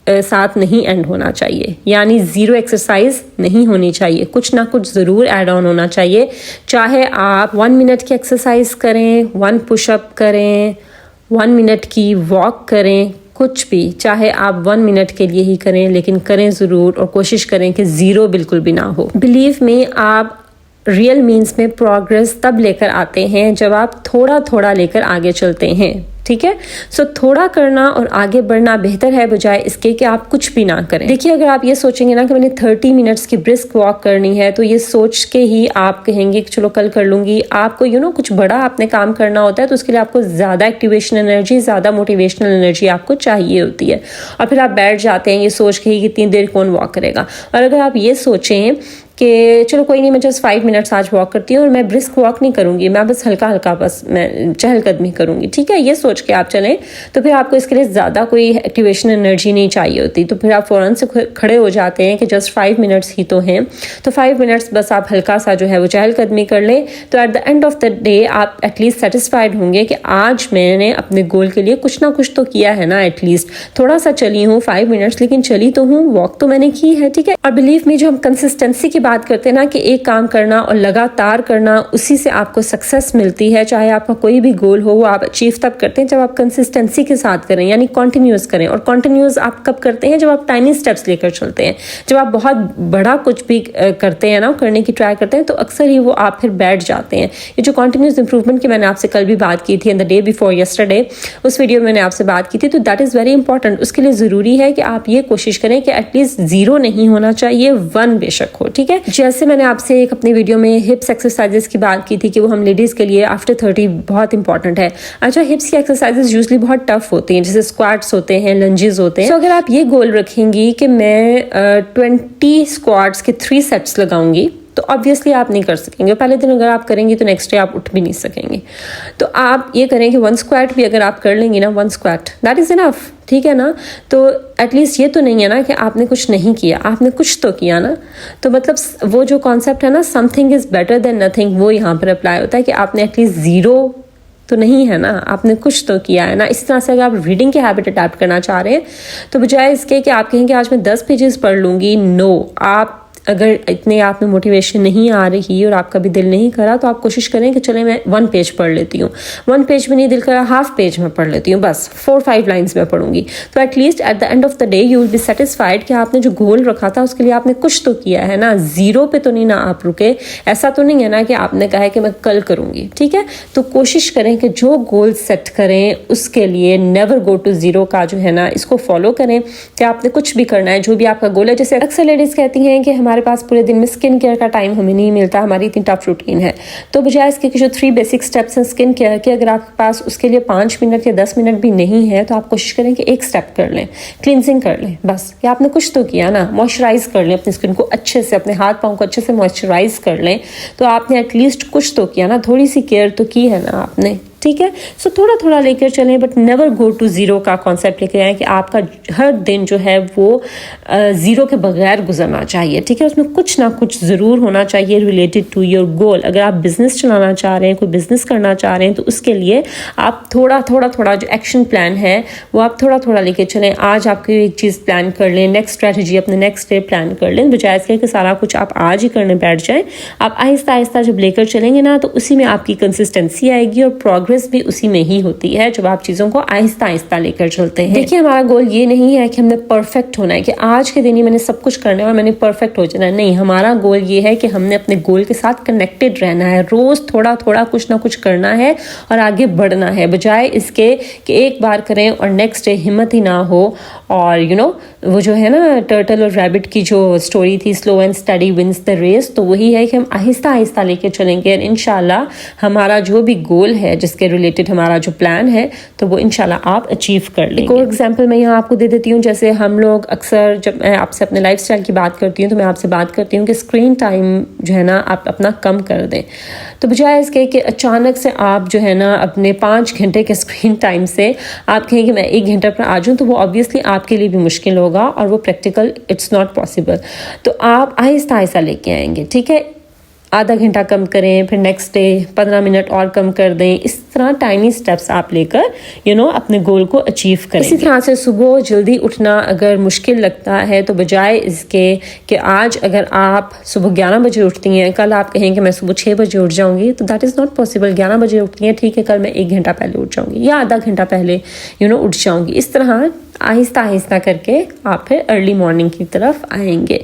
साथ नहीं एंड होना चाहिए, यानी ज़ीरो एक्सरसाइज नहीं होनी चाहिए, कुछ ना कुछ ज़रूर ऐड ऑन होना चाहिए। चाहे आप 1 मिनट की एक्सरसाइज करें, 1 पुशअप करें, 1 मिनट की वॉक करें, कुछ भी, चाहे आप 1 मिनट के लिए ही करें, लेकिन करें ज़रूर और कोशिश करें कि ज़ीरो बिल्कुल भी ना हो। बिलीव मी, आप रियल मीन्स में प्रोग्रेस तब लेकर आते हैं जब आप थोड़ा थोड़ा लेकर आगे चलते हैं, ठीक है। सो थोड़ा करना और आगे बढ़ना बेहतर है बजाय इसके कि आप कुछ भी ना करें। देखिए, अगर आप ये सोचेंगे ना कि मैंने 30 मिनट्स की ब्रिस्क वॉक करनी है, तो ये सोच के ही आप कहेंगे कि चलो कल कर लूंगी। आपको कुछ बड़ा आपने काम करना होता है, तो उसके लिए आपको ज़्यादा एक्टिवेशन एनर्जी, ज़्यादा मोटिवेशनल एनर्जी आपको चाहिए होती है, और फिर आप बैठ जाते हैं ये सोच के ही कि इतनी देर कौन वॉक करेगा। और अगर आप ये सोचें कि चलो कोई नहीं, मैं जस्ट 5 मिनट्स आज वॉक करती हूँ और मैं ब्रिस्क वॉक नहीं करूँगी, मैं बस हल्का हल्का बस मैं चहलकदमी करूँगी, ठीक है, ये सोच के आप चलें, तो फिर आपको इसके लिए ज़्यादा कोई एक्टिवेशन एनर्जी नहीं चाहिए होती। तो फिर आप फ़ौरन से खड़े हो जाते हैं कि जस्ट 5 मिनट्स ही तो हैं, तो 5 मिनट्स बस आप हल्का सा जो है वो चहलकदमी कर लें। तो at the end of the day आप एटलीस्ट सेटिस्फाइड होंगे कि आज मैंने अपने गोल के लिए कुछ ना कुछ तो किया है ना, एटलीस्ट थोड़ा सा चली हूँ 5 मिनट्स, लेकिन चली तो हूँ, वॉक तो मैंने की है, ठीक है। और बिलीव मी, जो हम कंसिस्टेंसी की बात करते हैं ना कि एक काम करना और लगातार करना, उसी से आपको सक्सेस मिलती है। चाहे आपका कोई भी गोल हो, वो आप अचीव तब करते हैं जब आप कंसिस्टेंसी के साथ करें, यानी कॉन्टिन्यूस करें। और कॉन्टिन्यूस आप कब करते हैं? जब आप टाइनी स्टेप्स लेकर चलते हैं। जब आप बहुत बड़ा कुछ भी करते हैं ना, करने की ट्राई करते हैं, तो अक्सर ही वो आप फिर बैठ जाते हैं। ये जो कॉन्टिन्यूस इंप्रूवमेंट की मैंने आपसे कल भी बात की थी, in the day before yesterday, उस वीडियो में मैंने आपसे बात की थी, तो दैट इज़ वेरी इंपॉर्टेंट। उसके लिए ज़रूरी है कि आप ये कोशिश करें कि एटलीस्ट 0 नहीं होना चाहिए, 1 बेशक हो, ठीक है। जैसे मैंने आपसे एक अपनी वीडियो में हिप्स एक्सरसाइजेस की बात की थी कि वो हम लेडीज़ के लिए आफ्टर 30 बहुत इंपॉर्टेंट है। अच्छा, हिप्स की एक्सरसाइजेस यूजली बहुत टफ होती हैं, जैसे स्क्वाट्स होते हैं, लंजेस होते हैं। तो अगर आप ये गोल रखेंगी कि मैं 20 स्क्वाट्स के 3 सेट्स लगाऊंगी, तो ऑब्वियसली आप नहीं कर सकेंगे। पहले दिन अगर आप करेंगे तो नेक्स्ट डे आप उठ भी नहीं सकेंगे। तो आप ये करें कि 1 स्क्वाट भी अगर आप कर लेंगी ना, 1 स्क्वाट दैट इज़ इनफ, ठीक है ना। तो एटलीस्ट ये तो नहीं है ना कि आपने कुछ नहीं किया, आपने कुछ तो किया ना। तो मतलब वो जो कॉन्सेप्ट है ना, something is better than nothing, वो यहाँ पर अप्लाई होता है कि आपने एटलीस्ट 0 तो नहीं है ना, आपने कुछ तो किया है ना। इस तरह से अगर आप रीडिंग की हैबिट अडैप्ट करना चाह रहे हैं, तो बजाय इसके कि आप कहेंगे आज मैं 10 पेजेस पढ़ लूँगी, नो, आप अगर इतने आप में मोटिवेशन नहीं आ रही और आपका भी दिल नहीं करा, तो आप कोशिश करें कि चले मैं 1 पेज पढ़ लेती हूँ। 1 पेज में नहीं दिल करा, हाफ पेज में पढ़ लेती हूँ, बस 4-5 लाइन्स में पढ़ूंगी। तो at least at the end of the day you will be satisfied कि आपने जो गोल रखा था उसके लिए आपने कुछ तो किया है ना। 0 पे तो नहीं ना आप रुके। ऐसा तो नहीं है ना कि आपने कहा है कि मैं कल करूँगी, ठीक है। तो कोशिश करें कि जो गोल सेट करें उसके लिए नेवर गो टू 0 का जो है ना, इसको फॉलो करें कि आपने कुछ भी करना है, जो भी आपका गोल है। जैसे अक्सर लेडीज़ कहती हैं कि हमारे पास पूरे दिन में स्किन केयर का टाइम हमें नहीं मिलता, हमारी इतनी टफ रूटीन है। तो बजाय इसके जो 3 बेसिक स्टेप्स हैं स्किन केयर के, अगर आपके पास उसके लिए 5 मिनट या 10 मिनट भी नहीं है, तो आप कोशिश करें कि 1 स्टेप कर लें, क्लिनजिंग कर लें, बस। या आपने कुछ तो किया ना, मॉइस्चराइज कर लें अपनी स्किन को अच्छे से, अपने हाथ पाँव को अच्छे से मॉइस्चराइज कर लें, तो आपने एटलीस्ट कुछ तो किया ना, थोड़ी सी केयर तो की है ना आपने, ठीक है। सो थोड़ा थोड़ा लेकर चलें, बट नेवर गो टू 0 का कॉन्सेप्ट लेकर आए कि आपका हर दिन जो है वो 0 के बगैर गुजरना चाहिए, ठीक है। उसमें कुछ ना कुछ ज़रूर होना चाहिए रिलेटेड टू योर गोल। अगर आप बिजनेस चलाना चाह रहे हैं, कोई बिजनेस करना चाह रहे हैं, तो उसके लिए आप थोड़ा थोड़ा जो एक्शन प्लान है वो आप थोड़ा थोड़ा लेकर चलें। आज आपकी एक चीज़ प्लान कर लें, नेक्स्ट स्ट्रैटेजी अपने नेक्स्ट डे प्लान कर लें, बजाय इसके कि सारा कुछ आप आज ही करने बैठ जाएं। आप आहिस्ता आहिस्ता जब लेकर चलेंगे ना, तो उसी में आपकी कंसिस्टेंसी आएगी और प्रोग्रेस भी उसी में ही होती है, जब आप चीज़ों को आहिस्ता आहिस्ता लेकर चलते हैं। देखिए, हमारा गोल ये नहीं है कि हमने परफेक्ट होना है, कि आज के दिन ही मैंने सब कुछ करना है और मैंने परफेक्ट हो जाना है। नहीं, हमारा गोल ये है कि हमने अपने गोल के साथ कनेक्टेड रहना है, रोज़ थोड़ा थोड़ा कुछ ना कुछ करना है और आगे बढ़ना है, बजाय इसके कि एक बार करें और नेक्स्ट डे हिम्मत ही ना हो। और वो जो है ना टर्टल और रैबिट की जो स्टोरी थी, slow and steady wins the race, तो वही है कि हम आहिस्ता आहिस्ता लेके चलेंगे और इंशाल्लाह हमारा जो भी गोल है, जिसके रिलेटेड हमारा जो प्लान है, तो वो इंशाल्लाह आप अचीव कर लेंगे। एक और एग्जांपल मैं यहाँ आपको दे देती हूँ। जैसे हम लोग अक्सर, जब मैं आपसे अपने लाइफस्टाइल की बात करती हूँ, तो मैं आपसे बात करती हूँ कि स्क्रीन टाइम जो है ना आप अपना कम कर दें। तो बजाय इसके कि अचानक से आप जो है ना अपने 5 घंटे के स्क्रीन टाइम से आप कहें कि मैं 1 घंटे पर आ जाऊँ, तो वो ऑब्वियसली आपके लिए भी मुश्किल होगा और वो प्रैक्टिकल इट्स नॉट पॉसिबल। तो आप आहिस्ता आहिस्ता लेके आएंगे, ठीक है। आधा घंटा कम करें, फिर नेक्स्ट डे 15 मिनट और कम कर दें। इस तरह टाइनी स्टेप्स आप लेकर अपने गोल को अचीव करें। इसी तरह से सुबह जल्दी उठना अगर मुश्किल लगता है तो बजाय इसके कि आज अगर आप सुबह 11 बजे उठती हैं, कल आप कहें कि मैं सुबह 6 बजे उठ जाऊंगी, तो दैट इज़ नॉट पॉसिबल। 11 बजे उठती हैं, ठीक है, कल मैं 1 घंटा पहले उठ जाऊंगी या आधा घंटा पहले उठ जाऊंगी। इस तरह आहिस्ता आहिस्ता करके आप फिर अर्ली मॉर्निंग की तरफ आएंगे।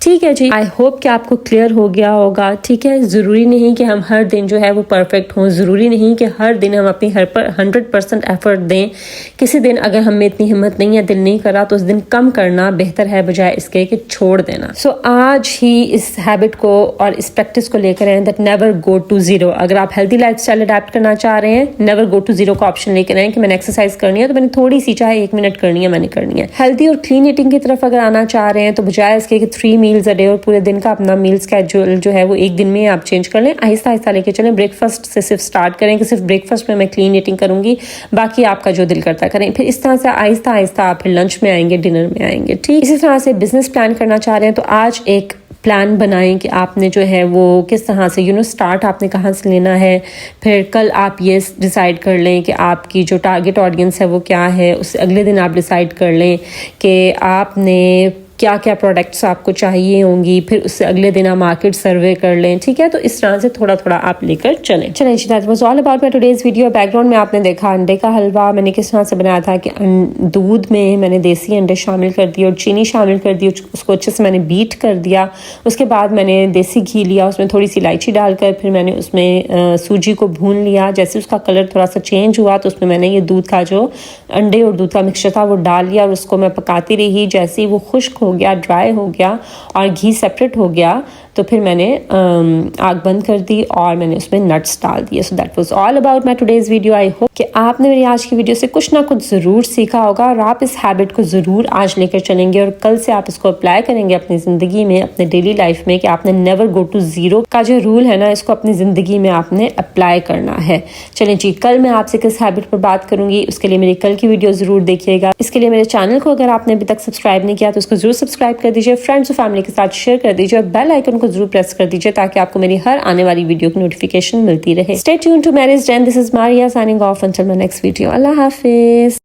ठीक है जी, आई होप कि आपको क्लियर हो गया होगा। ठीक है, ज़रूरी नहीं कि हम हर दिन जो है वो परफेक्ट हों, ज़रूरी नहीं कि हर दिन हम अपनी 100% एफर्ट दें। किसी दिन अगर हम में इतनी हिम्मत नहीं है, दिल नहीं करा, तो उस दिन कम करना बेहतर है बजाय इसके कि छोड़ देना। सो आज ही इस हैबिट को और इस प्रैक्टिस को लेकर आए that never go to zero. अगर आप हेल्दी लाइफस्टाइल अडेप्ट करना चाह रहे हैं, नेवर गो टू जीरो का ऑप्शन लेकर आए कि मैंने एक्सरसाइज करनी है तो मैंने थोड़ी सी, चाहे 1 मिनट करनी है, मैंने करनी है। हेल्दी और क्लीन ईटिंग की तरफ अगर आना चाह रहे हैं तो बजाय इसके कि 3 मील्स अ डे और पूरे दिन का अपना मील स्केड्यूल जो है वो एक दिन में आप चेंज कर लें, आहिस्ता आहिस्ता लेके चलें। ब्रेकफास्ट से सिर्फ स्टार्ट करें कि सिर्फ ब्रेकफास्ट में मैं क्लीन ईटिंग करूंगी, बाकी आपका जो दिल करता करें। फिर इस तरह से आहिस्ता आहिस्ता आप फिर लंच में आएंगे, डिनर में आएंगे। ठीक इसी तरह से बिजनेस प्लान करना चाह रहे हैं तो आज एक प्लान बनाएं कि आपने जो है वो किस तरह से स्टार्ट आपने कहाँ से लेना है। फिर कल आप ये डिसाइड कर लें कि आपकी जो टारगेट ऑडियंस है वो क्या है। उससे अगले दिन आप डिसाइड कर लें कि आपने क्या क्या प्रोडक्ट्स आपको चाहिए होंगी। फिर उससे अगले दिन आप मार्केट सर्वे कर लें। ठीक है, तो इस तरह से थोड़ा थोड़ा आप लेकर चलें। जी, that was all about my today's video. Background में आपने देखा अंडे का हलवा मैंने किस तरह से बनाया था कि दूध में मैंने देसी अंडे शामिल कर दिए और चीनी शामिल कर दी, उसको अच्छे से मैंने बीट कर दिया। उसके बाद मैंने देसी घी लिया, उसमें थोड़ी सी इलायची डालकर फिर मैंने उसमें सूजी को भून लिया। जैसे उसका कलर थोड़ा सा चेंज हुआ तो उसमें मैंने ये दूध का जो अंडे और दूध का मिक्सचर था वो डाल लिया और उसको मैं पकाती रही। जैसे ही वो खुश्क हो गया, ड्राई हो गया और घी सेपरेट हो गया तो फिर मैंने आग बंद कर दी और मैंने उसमें नट्स डाल दिए। So that was all about my today's video. I hope कि आपने मेरी आज की वीडियो से कुछ ना कुछ ज़रूर सीखा होगा और आप इस हैबिट को ज़रूर आज लेकर चलेंगे और कल से आप इसको अप्लाई करेंगे अपनी ज़िंदगी में, अपने डेली लाइफ में, कि आपने नेवर गो टू ज़ीरो का जो रूल है ना, इसको अपनी ज़िंदगी में आपने अप्लाई करना है। चलें जी, कल मैं आपसे किस हैबिट पर बात करूंगी, उसके लिए मेरी कल की वीडियो ज़रूर देखिएगा। इसके लिए मेरे चैनल को अगर आपने अभी तक सब्सक्राइब नहीं किया तो उसको ज़रूर सब्सक्राइब कर दीजिए, फ्रेंड्स और फैमिली के साथ शेयर कर दीजिए और बेल आइकन को जरूर प्रेस कर दीजिए ताकि आपको मेरी हर आने वाली वीडियो की नोटिफिकेशन मिलती रहे। Stay tuned to marriage den. This is Maria signing off until my next video. अल्लाह हाफिज।